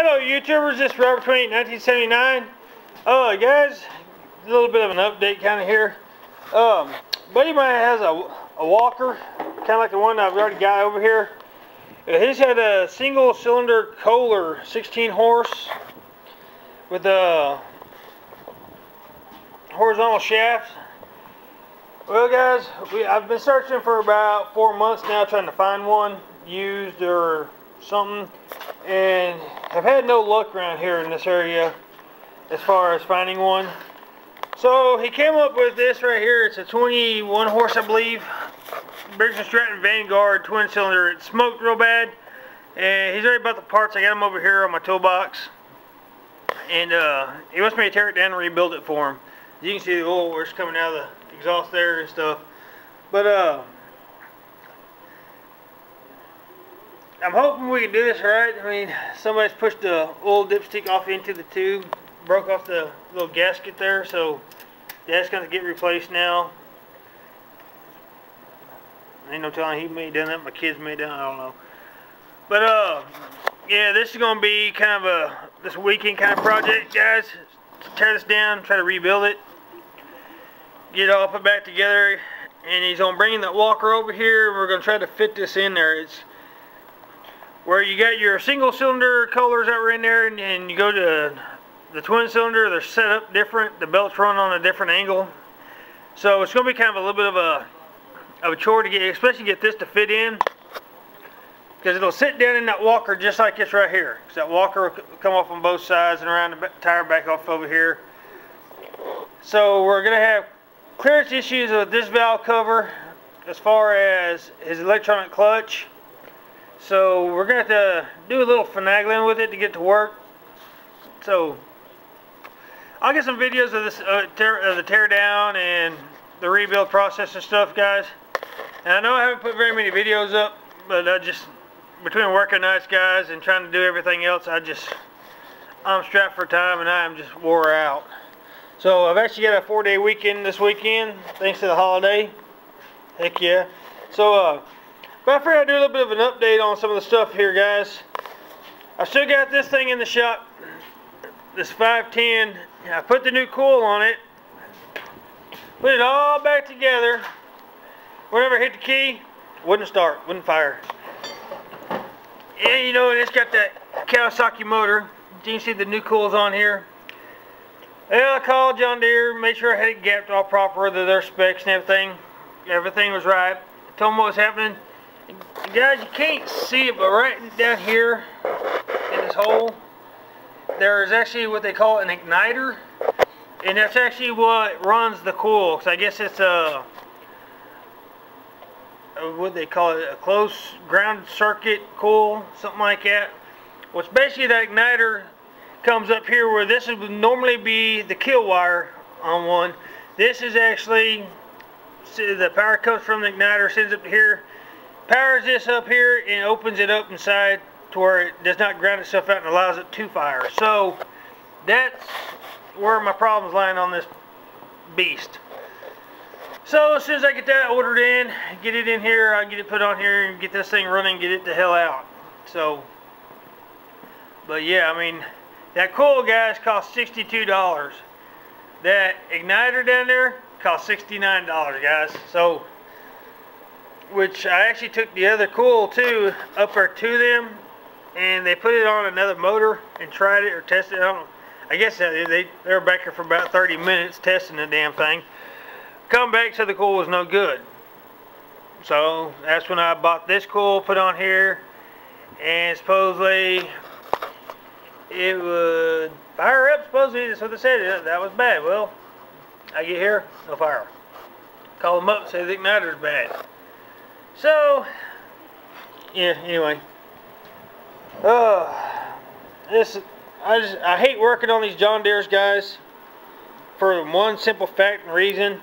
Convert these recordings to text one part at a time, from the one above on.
Hello YouTubers, this is Robert 28 1979. Guys, a little bit of an update kind of here. Buddy of mine has a walker, kind of like the one I've already got over here. His had a single cylinder Kohler 16 horse with horizontal shafts. Well guys, I've been searching for about 4 months now trying to find one used or something, and I've had no luck around here in this area as far as finding one. So he came up with this right here. It's a 21 horse, I believe, Briggs & Stratton Vanguard twin cylinder. It smoked real bad, and he's already bought the parts. I got them over here on my toolbox, and he wants me to tear it down and rebuild it for him. You can see the oil where it's coming out of the exhaust there and stuff. But I'm hoping we can do this right. I mean, somebody's pushed the oil dipstick off into the tube, broke off the little gasket there, so that's going to get replaced now. Ain't no telling, he may have done that, my kids may have done it, I don't know. But yeah, this is going to be kind of this weekend kind of project, guys. Tear this down, try to rebuild it, get it all put back together, and he's going to bring that walker over here, and we're going to try to fit this in there. It's where you got your single cylinder Kohlers that were in there, and you go to the twin cylinder, they're set up different. The belts run on a different angle. So it's going to be kind of a little bit of a chore to get, especially get this to fit in, because it'll sit down in that walker just like this right here. So that walker will come off on both sides and around the tire back off over here. So we're going to have clearance issues with this valve cover as far as his electronic clutch. So we're going to have to do a little finagling with it to get to work. So I'll get some videos of this the tear down and the rebuild process and stuff, guys. And I know I haven't put very many videos up, but between working nights, guys, and trying to do everything else, I'm strapped for time and I'm just wore out. So I've actually got a 4-day weekend this weekend, thanks to the holiday. Heck yeah. So but I figured I'd do a little bit of an update on some of the stuff here, guys. I still got this thing in the shop, this 510. I put the new coil on it, put it all back together. Whenever I hit the key, wouldn't start, wouldn't fire. And you know, it's got that Kawasaki motor. You can see the new coils on here. Well, I called John Deere, made sure I had it gapped all proper, their specs and everything. Everything was right. Told them what was happening. And guys, you can't see it, but right down here in this hole, there is actually what they call an igniter, and that's actually what runs the coil. Because I guess it's what they call it, a closed ground circuit coil, something like that. Well, it's basically that igniter comes up here where this would normally be the kill wire on one. This is actually, see, the power comes from the igniter, sends up to here, powers this up here, and opens it up inside to where it does not ground itself out and allows it to fire. So that's where my problem's lying on this beast. So as soon as I get that ordered in, get it in here, I'll get it put on here and get this thing running, get it the hell out. So, but yeah, I mean, that coil, guys, cost $62. That igniter down there cost $69, guys. So, which I actually took the other coil too up there to them, and they put it on another motor and tried it or tested it. I guess they were back here for about 30 minutes testing the damn thing. Come back, said the coil was no good. So that's when I bought this coil, put on here, and supposedly it would fire up. Supposedly that's what they said. That was bad. Well, I get here, no fire. Call them up, say the igniter's bad. So yeah, anyway, I hate working on these John Deere's, guys, for one simple fact and reason.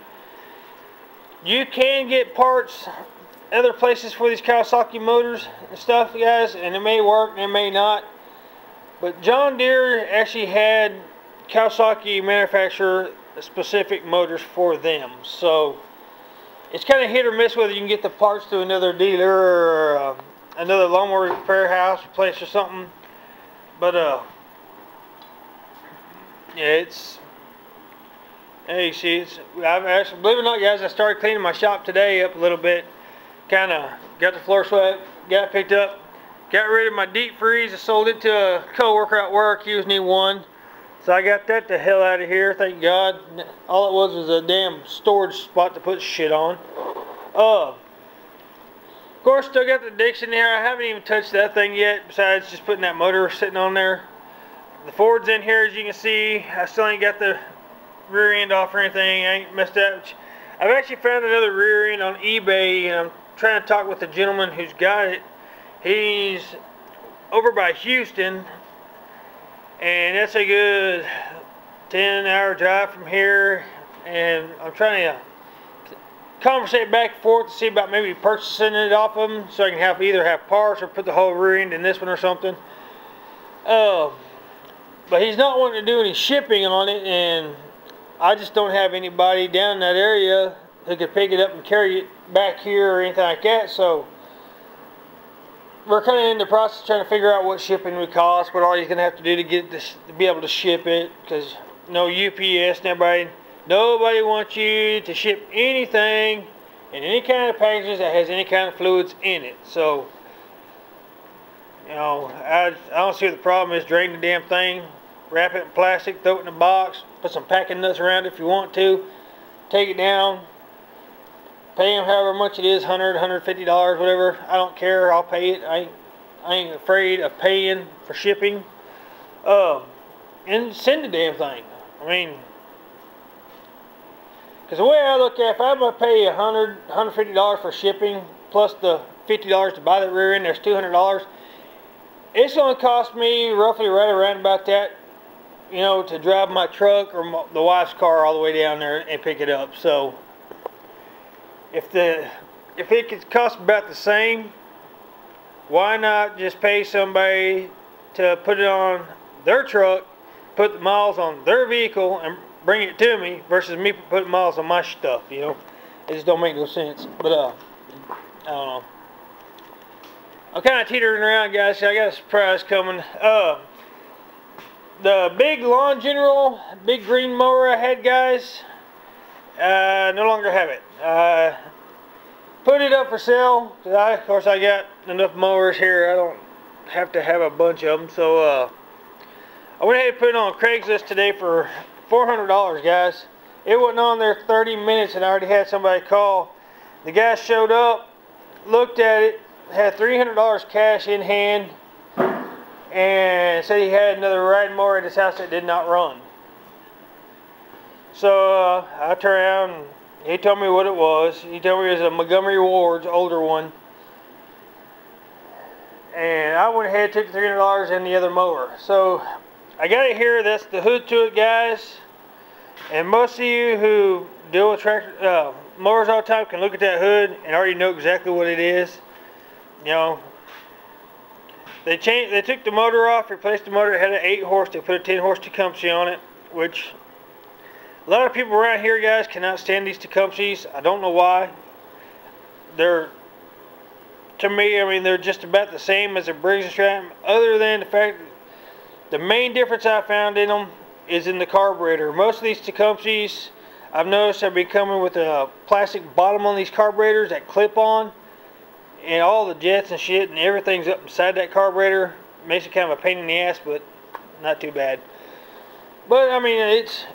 You can get parts other places for these Kawasaki motors and stuff, guys, and it may work and it may not. But John Deere actually had Kawasaki manufacture specific motors for them. So it's kind of hit or miss whether you can get the parts to another dealer or another lawnmower repair house place or something. But yeah, it's, hey, see, I've actually, believe it or not, guys, I started cleaning my shop today up a little bit. Kind of got the floor swept, got it picked up, got rid of my deep freeze. I sold it to a co-worker at work. He was needing one, so I got that the hell out of here, thank God. All it was a damn storage spot to put shit on. Of course, still got the Dixon there. I haven't even touched that thing yet, besides just putting that motor sitting on there. The Ford's in here, as you can see. I still ain't got the rear end off or anything. I ain't messed up. I've actually found another rear end on eBay, and I'm trying to talk with the gentleman who's got it. He's over by Houston, and that's a good 10-hour drive from here, and I'm trying to conversate back and forth to see about maybe purchasing it off of him so I can either have parts or put the whole rear end in this one or something. But he's not wanting to do any shipping on it, and I just don't have anybody down in that area who could pick it up and carry it back here or anything like that. So we're kind of in the process of trying to figure out what shipping would cost, what all he's going to have to do to get this, to be able to ship it, because no UPS and nobody wants you to ship anything in any kind of packages that has any kind of fluids in it. So, you know, I don't see what the problem is. Drain the damn thing, wrap it in plastic, throw it in a box, put some packing nuts around it if you want to, take it down, pay him however much it is, $100, $150, whatever. I don't care, I'll pay it. I ain't afraid of paying for shipping. And send the damn thing. I mean, because the way I look at it, if I'm going to pay $100, $150 for shipping, plus the $50 to buy the rear end, there's $200. It's going to cost me roughly right around about that, you know, to drive my truck or the wife's car all the way down there and pick it up. So if it could cost about the same, why not just pay somebody to put it on their truck, put the miles on their vehicle, and bring it to me, versus me putting miles on my stuff, you know? It just don't make no sense. But I don't know. I'm kind of teetering around, guys. I got a surprise coming. The big Lawn General, big green mower I had, guys, no longer have it. Put it up for sale. Of course, I got enough mowers here. I don't have to have a bunch of them. So I went ahead and put it on Craigslist today for $400, guys. It wasn't on there 30 minutes and I already had somebody call. The guy showed up, looked at it, had $300 cash in hand, and said he had another riding mower at his house that did not run. So I turned around and he told me what it was. He told me it was a Montgomery Ward's older one. And I went ahead and took the $300 and the other mower. So I got it here. That's the hood to it, guys. And most of you who deal with tractor mowers all the time can look at that hood and already know exactly what it is. You know, they took the motor off, replaced the motor. It had an 8 horse. They put a 10 horse Tecumseh on it, which a lot of people around here, guys, cannot stand these Tecumsehs. I don't know why. They're, to me, I mean, they're just about the same as a Briggs & Stratton, other than the fact that the main difference I found in them is in the carburetor. Most of these Tecumsehs, I've noticed, have been coming with a plastic bottom on these carburetors that clip on, and all the jets and shit and everything's up inside that carburetor. Makes it kind of a pain in the ass, but not too bad. But I mean,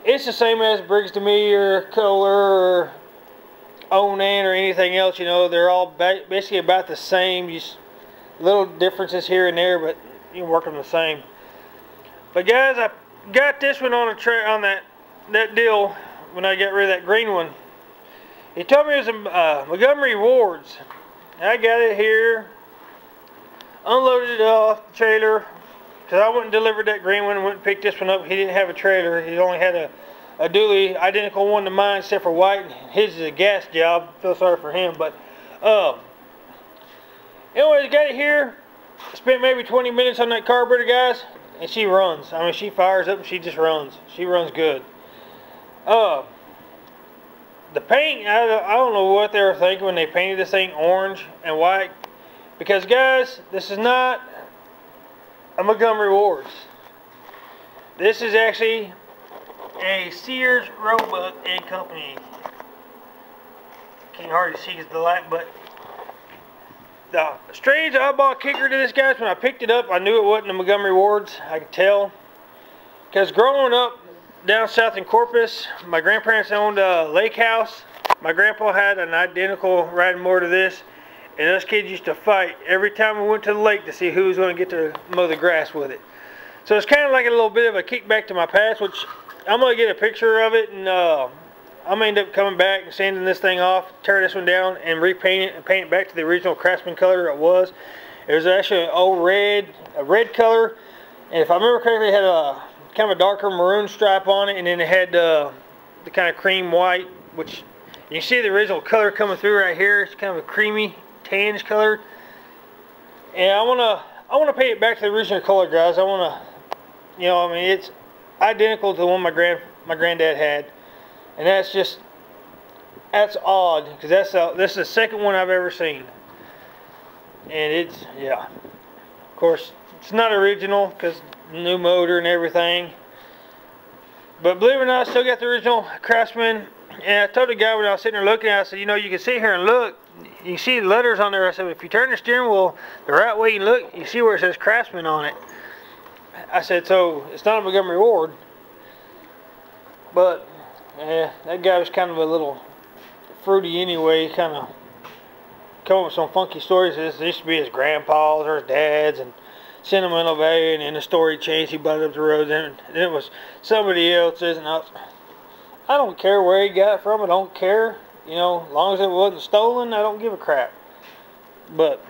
it's the same as Briggs to me, or Kohler, or Onan, or anything else. You know, they're all basically about the same. Just little differences here and there, but you can work them the same. But guys, I got this one on that deal when I got rid of that green one. He told me it was a Montgomery Ward's. I got it here, unloaded it off the trailer, because I went and delivered that green one and went and picked this one up. He didn't have a trailer. He only had a dually, identical one to mine except for white. His is a gas job. Feel sorry for him. But anyways, got it here. Spent maybe 20 minutes on that carburetor, guys, and she runs. I mean, she fires up and she just runs. She runs good. The paint, I don't know what they were thinking when they painted this thing orange and white. Because, guys, this is not Montgomery Wards. This is actually a Sears Roebuck and Company. Can't hardly see the light, but the strange oddball kicker to this, guys, when I picked it up, I knew it wasn't a Montgomery Wards. I could tell. Because growing up down south in Corpus, my grandparents owned a lake house. My grandpa had an identical riding mower to this. And us kids used to fight every time we went to the lake to see who was going to get to mow the grass with it. So it's kind of like a little bit of a kickback to my past, which I'm going to get a picture of it, and I'm going to end up coming back and sanding this thing off, tear this one down, and repaint it and paint it back to the original Craftsman color it was. It was actually an old red, a red color, and if I remember correctly, it had a kind of a darker maroon stripe on it, and then it had the kind of cream white, which you can see the original color coming through right here. It's kind of a creamy tannish color, and I want to paint it back to the original color, guys. I want to, you know, I mean, it's identical to the one my granddad had, and that's odd, because this is the second one I've ever seen, and it's, yeah, of course it's not original because new motor and everything, but believe it or not, I still got the original Craftsman. And I told the guy when I was sitting there looking at it, I said, you know, you can sit here and look. You can see the letters on there. I said, if you turn the steering wheel the right way and look, you see where it says Craftsman on it. I said, so it's not a Montgomery Ward. But, yeah, that guy was kind of a little fruity anyway. He kind of come up with some funky stories. This used to be his grandpa's or his dad's, and sentimental value, and then the story changed. He bought it up the road, and it was somebody else's, and I don't care where he got it from. I don't care. You know, as long as it wasn't stolen, I don't give a crap. But,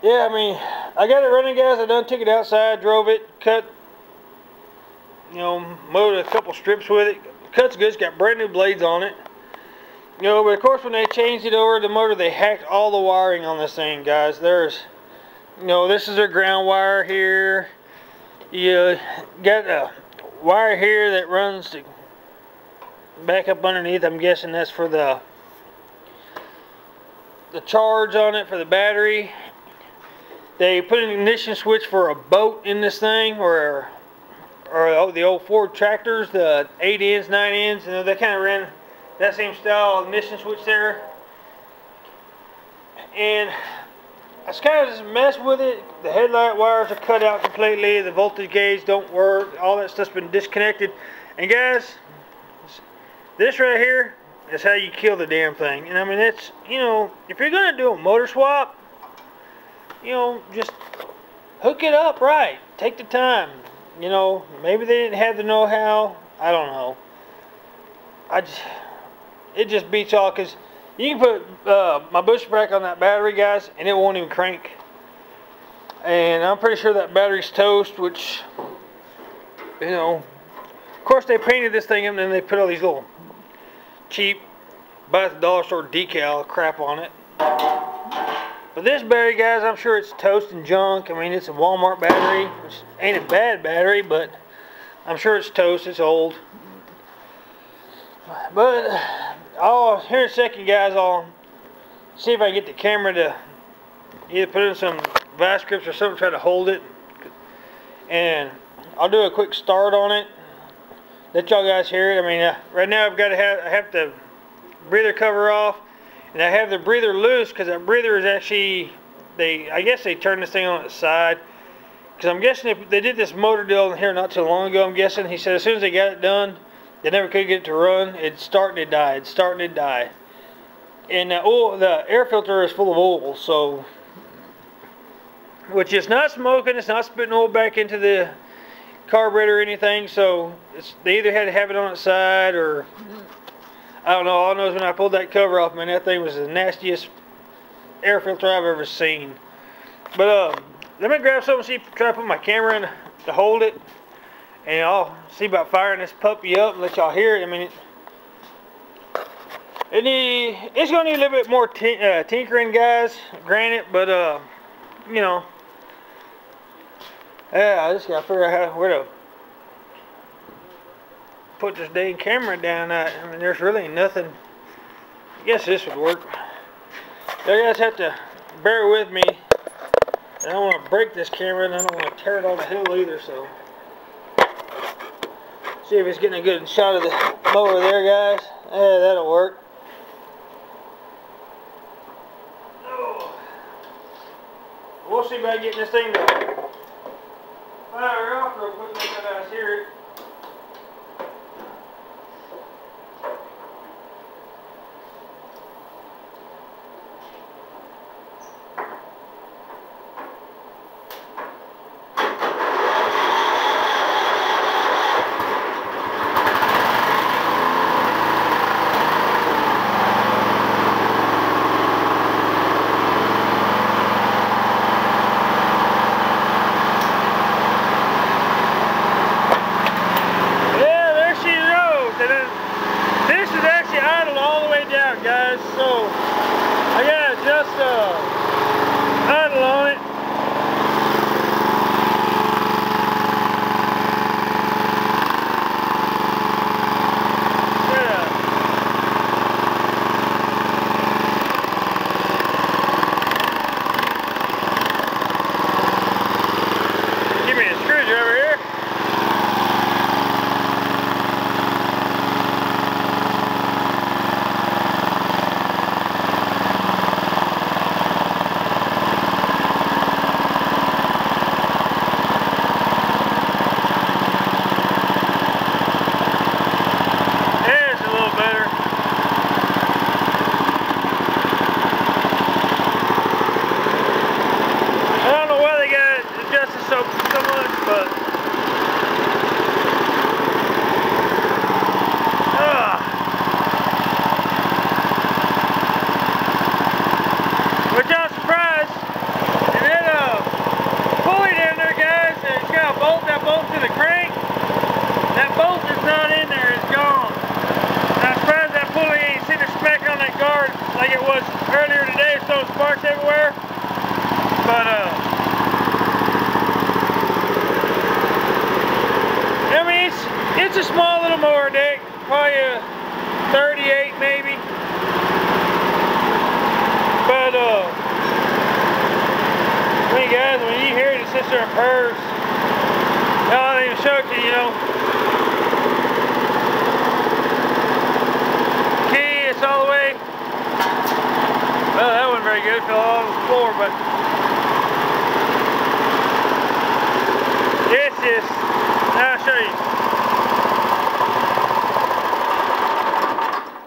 yeah, I mean, I got it running, guys. I done took it outside, drove it, cut, you know, mowed a couple strips with it. Cut's good. It's got brand new blades on it. You know, but of course, when they changed it over to the motor, they hacked all the wiring on this thing, guys. There's, you know, this is their ground wire here. You got a wire here that runs to back up underneath. I'm guessing that's for the charge on it for the battery. They put an ignition switch for a boat in this thing, or the old Ford tractors, the 8-ins, 9-ins, and they kind of ran that same style ignition switch there. And I was kind of just messed with it. The headlight wires are cut out completely. The voltage gauge don't work. All that stuff's been disconnected. And guys, this right here is how you kill the damn thing. And I mean, it's, you know, if you're going to do a motor swap, you know, just hook it up right. Take the time. You know, maybe they didn't have the know-how. I don't know. It just beats all, because you can put my bush brake on that battery, guys, and it won't even crank. And I'm pretty sure that battery's toast, which, you know, of course they painted this thing up, and then they put all these little cheap, buy at the dollar store decal crap on it. But this battery, guys, I'm sure it's toast and junk. I mean, it's a Walmart battery, which ain't a bad battery, but I'm sure it's toast. It's old. But here in a second, guys, I'll see if I can get the camera to either put in some vice grips or something, try to hold it, and I'll do a quick start on it. Let y'all guys hear it. I mean, right now I have the breather cover off, and I have the breather loose because that breather is actually, I guess they turned this thing on its side, because I'm guessing they did this motor deal here not too long ago. I'm guessing he said as soon as they got it done, they never could get it to run. It'd start and it'd die. It'd start and it'd die. And the air filter is full of oil, so, which is not smoking. It's not spitting oil back into the carburetor or anything. So they either had to have it on its side, or I don't know. All I know is when I pulled that cover off, man, that thing was the nastiest air filter I've ever seen. But let me grab something, try to put my camera in to hold it, and I'll see about firing this puppy up and let y'all hear it. I mean, it's going to need a little bit more tinkering, guys, granted, but, you know, yeah, I just got to figure out where to put this dang camera down at. I mean, there's really nothing. I guess this would work. You guys have to bear with me. I don't want to break this camera, and I don't want to tear it on the hill either, so. See if it's getting a good shot of the mower there, guys. Yeah, that'll work. Oh. We'll see about getting this thing to fire off real quick, make you guys hear it. Idle on it. Yeah. Give me a screwdriver here. Like it was earlier today, so sparks everywhere. But I mean, it's a small little mower deck, probably a 38 maybe. But I mean, guys, when you hear it, it sits there and purrs. I don't even show it to you, you know. Key, it's all the way. Well, that wasn't very good, fell all over the floor, but it's just, I'll show you.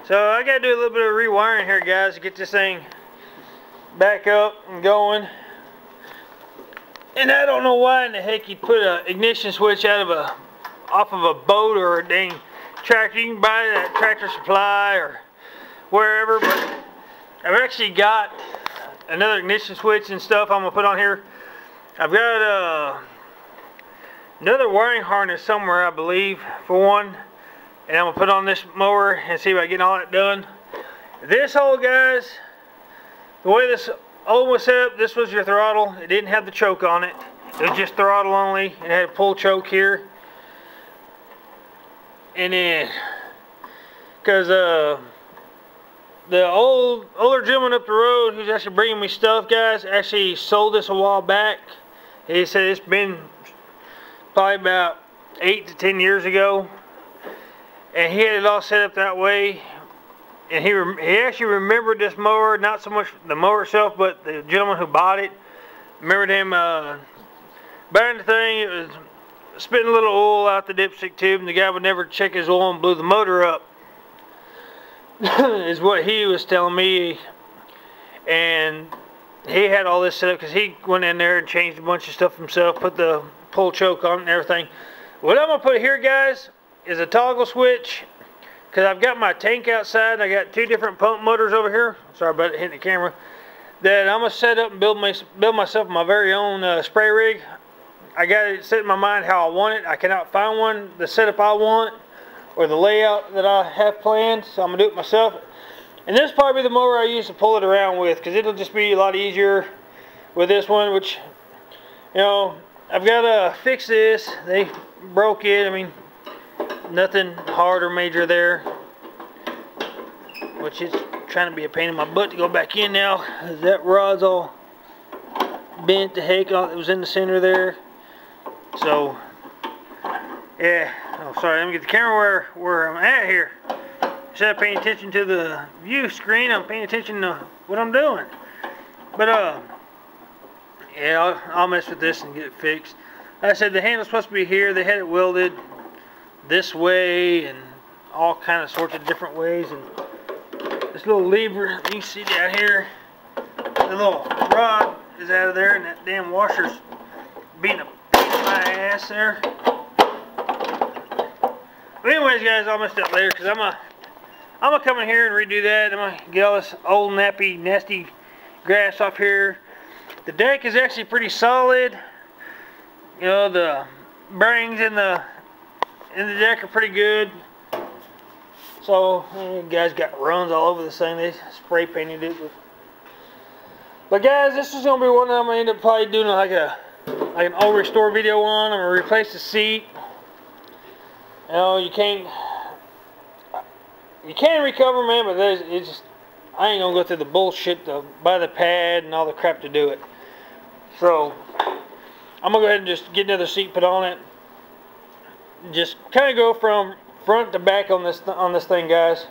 So I gotta do a little bit of rewiring here, guys, to get this thing back up and going. And I don't know why in the heck you'd put an ignition switch off of a boat or a dang tractor. You can buy that Tractor Supply or wherever, but I've actually got another ignition switch and stuff I'm going to put on here. I've got another wiring harness somewhere, I believe, for one. And I'm going to put on this mower and see if I can get all that done. This hole, guys, the way this old was set up, this was your throttle. It didn't have the choke on it. It was just throttle only. It had a pull choke here. And then, because the older gentleman up the road who's actually bringing me stuff, guys, actually sold this a while back. He said it's been probably about 8 to 10 years ago, and he had it all set up that way. And he actually remembered this mower, not so much the mower itself, but the gentleman who bought it. Remembered him buying the thing. It was spitting a little oil out the dipstick tube, and the guy would never check his oil and blew the motor up. Is what he was telling me. And he had all this set up because he went in there and changed a bunch of stuff himself, put the pull choke on it and everything. What I'm going to put here, guys, is a toggle switch, because I've got my tank outside. I got 2 different pump motors over here. Sorry about hitting the camera. That I'm going to set up and build myself my very own spray rig. I got it set in my mind how I want it. I cannot find one, the setup I want, or the layout that I have planned, so I'm going to do it myself. And this is probably the mower I use to pull it around with, because it'll just be a lot easier with this one, which, you know, I've got to fix this. They broke it. I mean, nothing hard or major there, which is trying to be a pain in my butt to go back in now, as that rod's all bent to heck. It was in the center there. So, yeah. Oh, sorry. Let me get the camera where I'm at here. Instead of paying attention to the view screen, I'm paying attention to what I'm doing. But, yeah, I'll mess with this and get it fixed. Like I said, the handle's supposed to be here. They had it welded this way and all kind of sorts of different ways. And this little lever, you can see down here, the little rod is out of there, and that damn washer's beating a pain in my ass there. But anyways, guys, I'll mess that later because I'm gonna come in here and redo that. I'm gonna get all this old nappy, nasty grass off here. The deck is actually pretty solid. You know, the bearings in the deck are pretty good. So, you guys got runs all over this thing. They spray painted it. But guys, this is gonna be one that I'm gonna end up probably doing like an old restore video on. I'm gonna replace the seat. You know, you can recover, man, but it's just, I ain't gonna go through the bullshit to buy the pad and all the crap to do it. So I'm gonna go ahead and just get another seat put on it. Just kind of go from front to back on this thing, guys.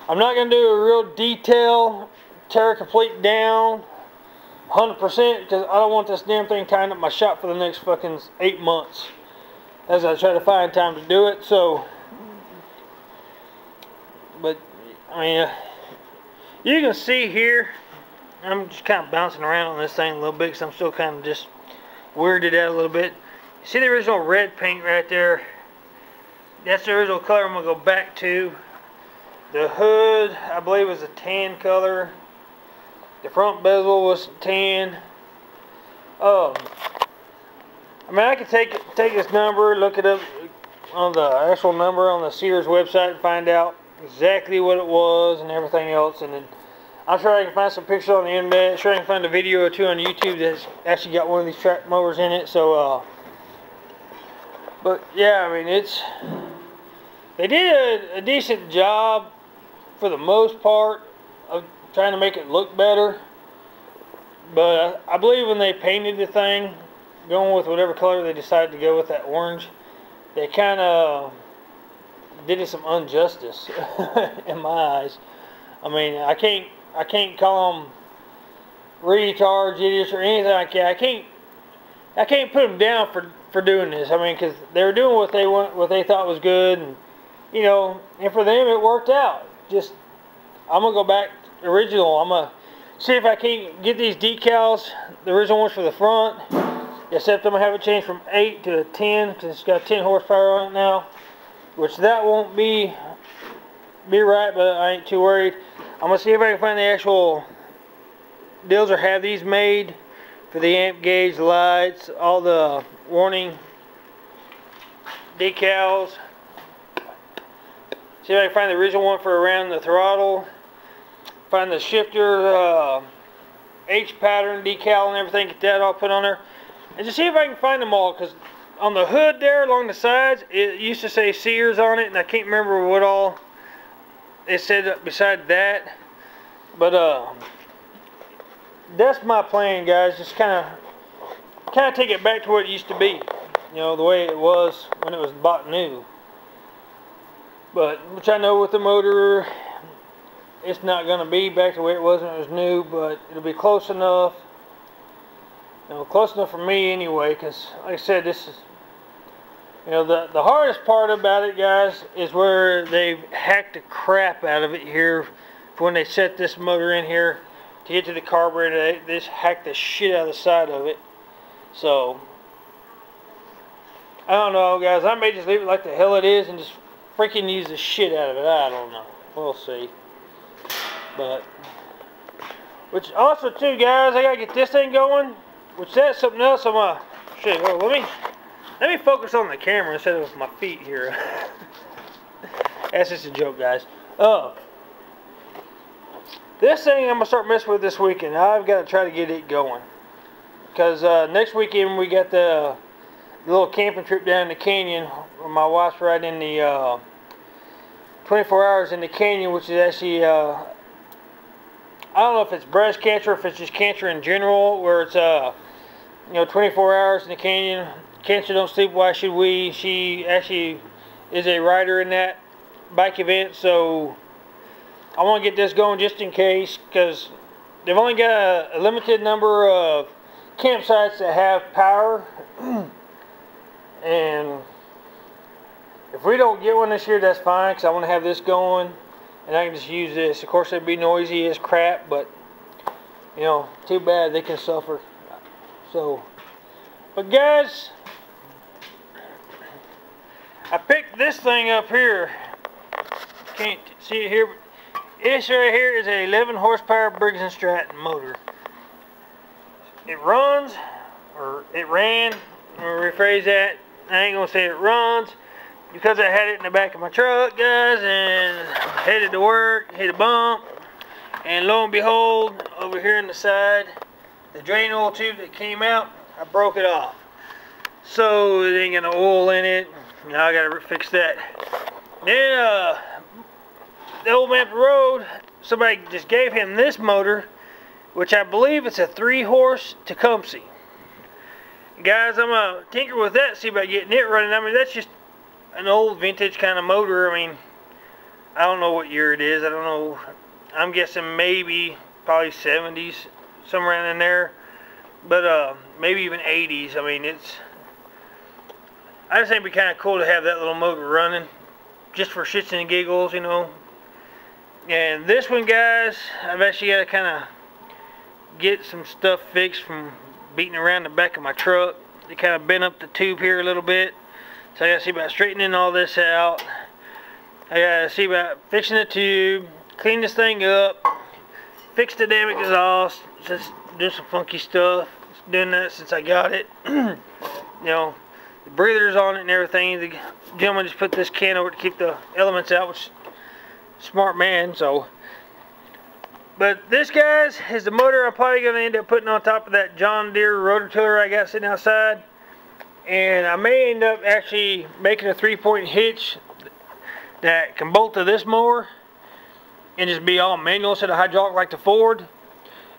I'm not gonna do a real detail, tear it complete down 100% because I don't want this damn thing tying up my shop for the next fucking 8 months as I try to find time to do it. So, but I mean, you can see here, I'm just kind of bouncing around on this thing a little bit because I'm still kind of just weirded out a little bit. You see the original red paint right there? That's the original color I'm going to go back to. The hood, I believe, was a tan color. The front bezel was tan. I mean, I could take this number, look it up on the actual number on the Sears website and find out exactly what it was and everything else. And then I'm sure I can find some pictures on the internet. Sure I can find a video or two on YouTube that's actually got one of these track mowers in it. So, but yeah, I mean, they did a decent job for the most part of trying to make it look better. But I believe when they painted the thing, going with whatever color they decided to go with, that orange, they kind of did it some injustice in my eyes. I mean, I can't call them retards, idiots, or anything like that. I can't put them down for doing this. I mean, because they were doing what they thought was good, and you know, and for them it worked out. Just, I'm gonna go back original. I'm gonna see if I can get these decals, the original ones for the front. Except I'm going to have it changed from 8 to a 10 because it's got 10 horsepower on it now. Which that won't be right, but I ain't too worried. I'm going to see if I can find the actual deals or have these made for the amp gauge, lights, all the warning decals. See if I can find the original one for around the throttle. Find the shifter H pattern decal and everything. Get that all put on there. And just see if I can find them all, because on the hood there along the sides it used to say Sears on it, and I can't remember what all it said beside that. But that's my plan, guys. Just kind of take it back to what it used to be, you know, the way it was when it was bought new. But which I know with the motor, it's not going to be back to the way it was when it was new, but it'll be close enough. You know, close enough for me anyway, because like I said, this is, you know, the hardest part about it, guys, is where they've hacked the crap out of it here for when they set this motor in here to get to the carburetor. They just hacked the shit out of the side of it. So I don't know, guys. I may just leave it like the hell it is and just freaking use the shit out of it. I don't know. We'll see. But which also too, guys, I gotta get this thing going. Which that's something else I'm gonna show you. Well, let me focus on the camera instead of my feet here. That's just a joke, guys. This thing I'm gonna start messing with this weekend. I've got to try to get it going because next weekend we got the little camping trip down in the canyon. Where my wife's riding in the 24 hours in the canyon, which is actually I don't know if it's breast cancer or if it's just cancer in general, where it's you know, 24 hours in the canyon. Cancer Don't Sleep, Why Should We? She actually is a rider in that bike event, so I want to get this going just in case, because they've only got a limited number of campsites that have power. And if we don't get one this year, that's fine, because I want to have this going and I can just use this. Of course, it'd be noisy as crap, but you know, too bad they can suffer. So, but guys, I picked this thing up here. Can't see it here, but this right here is a 11 horsepower Briggs & Stratton motor. It runs, or it ran, or rephrase that, I ain't gonna say it runs, because I had it in the back of my truck, guys, and headed to work, hit a bump, and lo and behold, over here on the side, the drain oil tube that came out, I broke it off. So it ain't got no oil in it. Now I gotta fix that. Then the old man up the road, somebody just gave him this motor, which I believe it's a 3-horse Tecumseh. Guys, I'm gonna tinker with that, see about getting it running. I mean, that's just an old vintage kind of motor. I mean, I don't know what year it is. I don't know. I'm guessing maybe probably 70s, somewhere around in there. But maybe even 80s. I mean, I just think it'd be kind of cool to have that little motor running, just for shits and giggles, you know. And this one, guys, I've actually got to kind of get some stuff fixed from beating around the back of my truck. It kind of bent up the tube here a little bit, so I got to see about straightening all this out. I got to see about fixing the tube, clean this thing up, fix the damn exhaust. Just do some funky stuff. Just doing that since I got it. You know, the breathers on it and everything. The gentleman just put this can over to keep the elements out, which is smart man. So, but this, guys, is the motor I'm probably going to end up putting on top of that John Deere rototiller I got sitting outside. And I may end up actually making a 3-point hitch that can bolt to this mower and just be all manual instead of hydraulic like the Ford.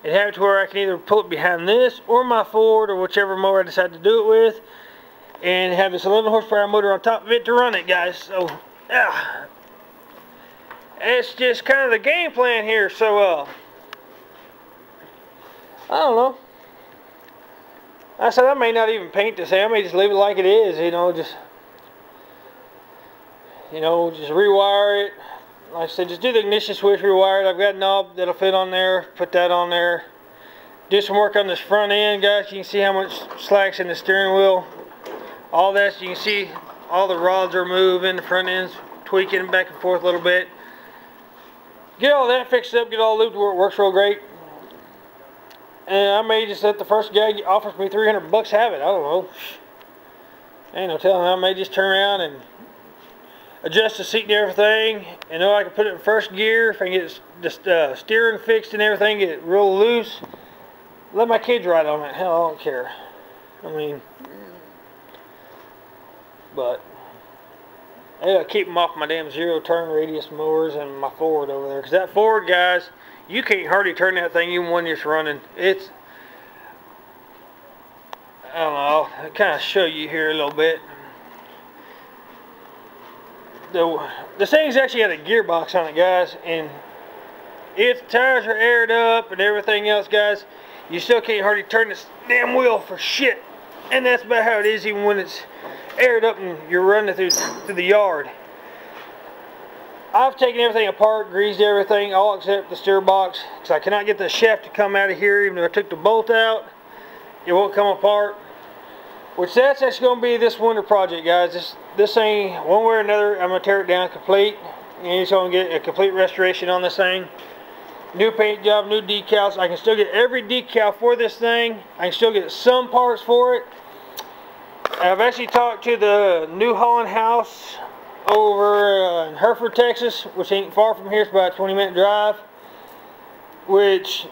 And have it to where I can either pull it behind this or my Ford or whichever mower I decide to do it with. And have this 11 horsepower motor on top of it to run it, guys. So, yeah. It's just kind of the game plan here. So, I don't know. I said I may not even paint this. I may just leave it like it is. You know, just rewire it. Like I said, just do the ignition switch, rewire it. I've got a knob that'll fit on there. Put that on there. Do some work on this front end, guys. You can see how much slack's in the steering wheel. All that, so you can see all the rods are moving. The front end's tweaking back and forth a little bit. Get all that fixed up, get all looped where it works real great. And I may just let the first guy offers me $300 have it. I don't know. Ain't no telling. I may just turn around and adjust the seat and everything. And know I can put it in first gear. If I can get the steering fixed and everything, get it real loose. Let my kids ride on it. Hell, I don't care. I mean, but it'll keep them off my damn 0-turn radius mowers and my Ford over there. Because that Ford, guys, you can't hardly turn that thing even when it's running. It's, I don't know, I'll kind of show you here a little bit. The thing's actually got a gearbox on it, guys, and if the tires are aired up and everything else, guys, you still can't hardly turn this damn wheel for shit. And that's about how it is even when it's aired up and you're running through the yard. I've taken everything apart, greased everything, all except the steer box, because I cannot get the shaft to come out of here. Even though I took the bolt out, it won't come apart. Which that's actually going to be this winter project, guys. This thing, one way or another, I'm going to tear it down complete. And it's going to get a complete restoration on this thing. New paint job, new decals. I can still get every decal for this thing. I can still get some parts for it. I've actually talked to the New Holland House over in Hereford, Texas, which ain't far from here. It's about a 20-minute drive, which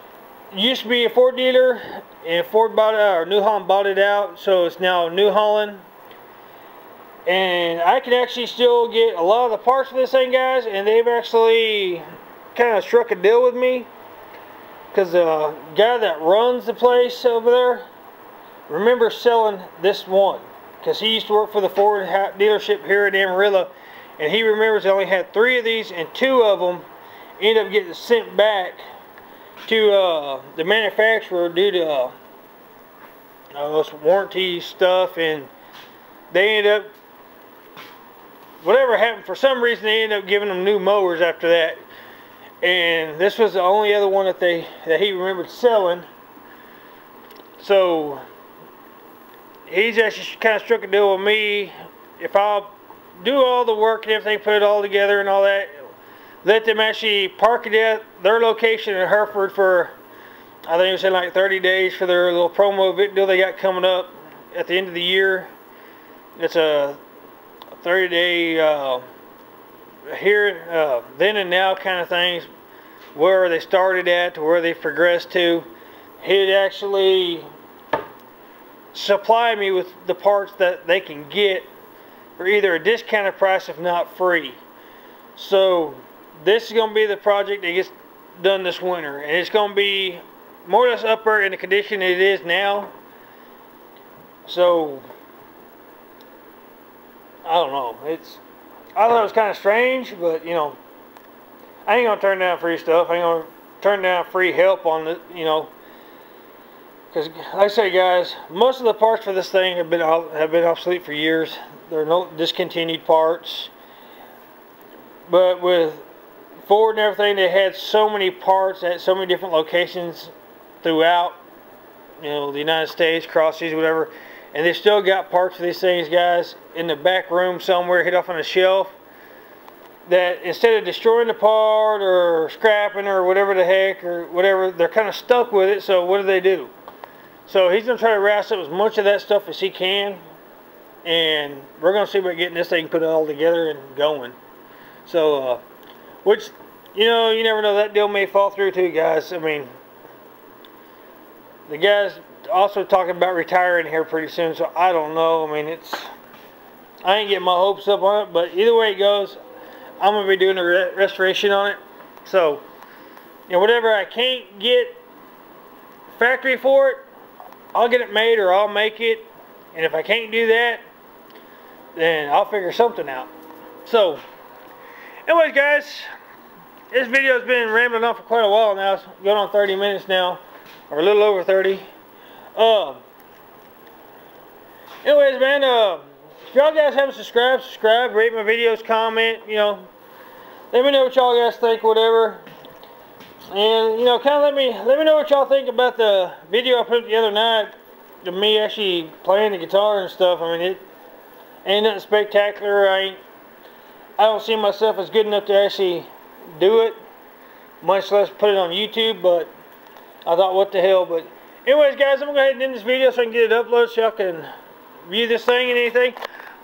used to be a Ford dealer, and Ford bought it, or New Holland bought it out, so it's now New Holland. And I can actually still get a lot of the parts for this thing, guys, and they've actually kind of struck a deal with me, because the guy that runs the place over there, remembers selling this one, because he used to work for the Ford dealership here in Amarillo, and he remembers they only had 3 of these, and 2 of them ended up getting sent back to the manufacturer due to warranty stuff, and they ended up, whatever happened, for some reason they ended up giving them new mowers after that. And this was the only other one that he remembered selling. So he's actually kind of struck a deal with me. If I'll do all the work and everything, put it all together and all that, let them actually park it at their location in Hereford for, I think it was in like 30 days for their little promo deal they got coming up at the end of the year. It's a 30-day here, then and now kind of things, where they started at to where they progressed to. He'd actually supply me with the parts that they can get for either a discounted price, if not free. So this is going to be the project that gets done this winter, and it's going to be more or less upper in the condition it is now. So I don't know, I thought it was kind of strange, but you know, I ain't gonna turn down free stuff. I ain't gonna turn down free help on the, you know, because like I say, guys, most of the parts for this thing have been obsolete for years. There are no discontinued parts. But with Ford and everything, they had so many parts at so many different locations throughout, you know, the United States, cross seas, whatever, and they still got parts for these things, guys, in the back room somewhere, hid off on a shelf, that instead of destroying the part or scrapping or whatever the heck or whatever, they're kind of stuck with it. So what do? So he's going to try to wrap up as much of that stuff as he can, and we're going to see about getting this thing put all together and going. So which, you know, you never know, that deal may fall through too, guys. I mean, the guy's also talking about retiring here pretty soon, so I don't know. I mean, I ain't getting my hopes up on it, but either way it goes, I'm going to be doing a restoration on it. So, you know, whatever I can't get factory for it, I'll get it made, or I'll make it. And if I can't do that, then I'll figure something out. So, anyways, guys, this video has been rambling on for quite a while now. It's going on 30 minutes now, or a little over 30. Anyways, man, if y'all guys haven't subscribe, rate my videos, comment, you know, let me know what y'all guys think, whatever. And, you know, kind of let me know what y'all think about the video I put the other night of me actually playing the guitar and stuff. I mean, it ain't nothing spectacular. I don't see myself as good enough to actually do it, much less put it on YouTube, but I thought, what the hell. But anyways, guys, I'm going to go ahead and end this video so I can get it uploaded so y'all can view this thing and anything.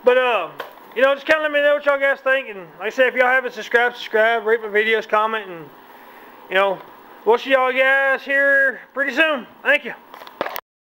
But, you know, just kind of let me know what y'all guys think. And like I said, if y'all haven't subscribed, rate my videos, comment, and, you know, we'll see y'all guys here pretty soon. Thank you.